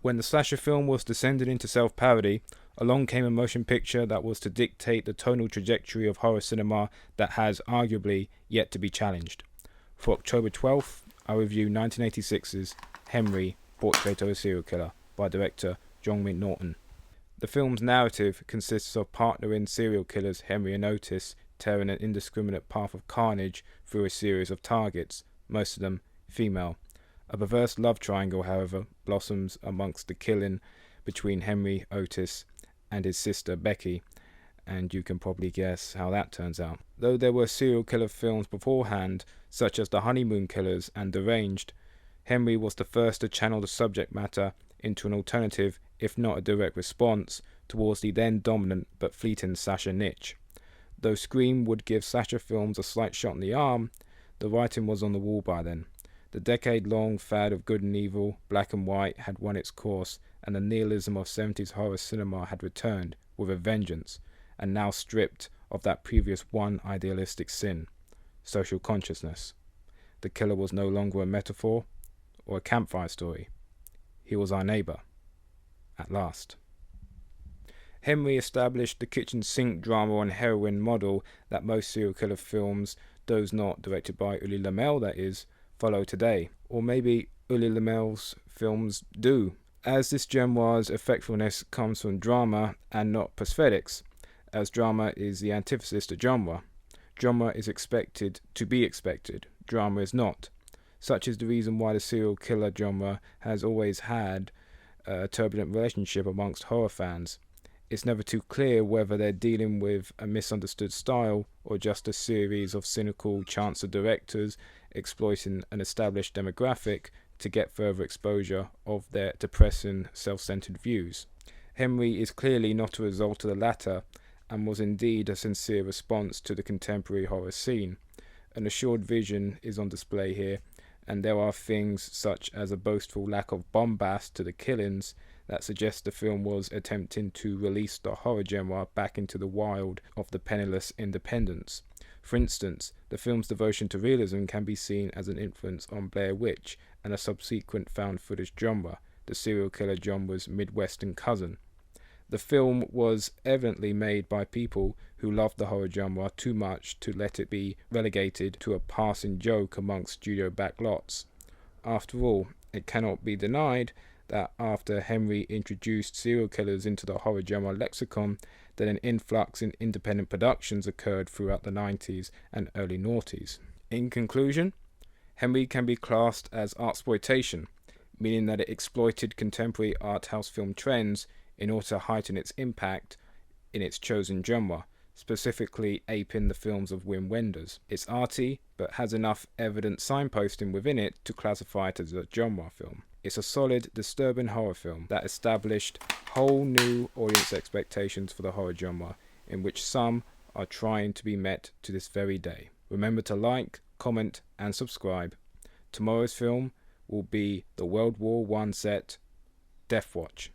When the slasher film was descending into self-parody, along came a motion picture that was to dictate the tonal trajectory of horror cinema that has arguably yet to be challenged. For October 12th, I review 1986's Henry, Portrait of a Serial Killer by director John McNaughton. The film's narrative consists of partnering serial killers Henry and Otis tearing an indiscriminate path of carnage through a series of targets, most of them female. A perverse love triangle, however, blossoms amongst the killing between Henry, Otis, and his sister Becky, and you can probably guess how that turns out. Though there were serial killer films beforehand, such as The Honeymoon Killers and Deranged, Henry was the first to channel the subject matter into an alternative, if not a direct response, towards the then dominant but fleeting slasher niche. Though Scream would give slasher films a slight shot in the arm, the writing was on the wall by then. The decade-long fad of good and evil, black and white, had run its course, and the nihilism of 70s horror cinema had returned with a vengeance, and now stripped of that previous one idealistic sin, social consciousness. The killer was no longer a metaphor or a campfire story. He was our neighbor. At last. Henry established the kitchen sink drama on heroin model that most serial killer films, those not directed by Ulli Lamel that is, follow today. Or maybe Ulli Lamel's films do, as this genre's effectfulness comes from drama and not prosthetics, as drama is the antithesis to genre. Genre is expected to be expected, drama is not. Such is the reason why the serial killer genre has always had a turbulent relationship amongst horror fans. It's never too clear whether they're dealing with a misunderstood style or just a series of cynical chancer directors exploiting an established demographic to get further exposure of their depressing, self-centered views. Henry is clearly not a result of the latter, and was indeed a sincere response to the contemporary horror scene. An assured vision is on display here, and there are things such as a boastful lack of bombast to the killings that suggest the film was attempting to release the horror genre back into the wild of the penniless independents. For instance, the film's devotion to realism can be seen as an influence on Blair Witch and a subsequent found footage genre, the serial killer genre's Midwestern cousin. The film was evidently made by people who loved the horror genre too much to let it be relegated to a passing joke amongst studio backlots. After all, it cannot be denied that after Henry introduced serial killers into the horror genre lexicon, that an influx in independent productions occurred throughout the 90s and early noughties. In conclusion, Henry can be classed as artsploitation, meaning that it exploited contemporary art house film trends in order to heighten its impact in its chosen genre, specifically aping the films of Wim Wenders. It's arty, but has enough evident signposting within it to classify it as a genre film. It's a solid, disturbing horror film that established whole new audience expectations for the horror genre, in which some are trying to be met to this very day. Remember to like, comment, and subscribe. Tomorrow's film will be the World War I set Death Watch.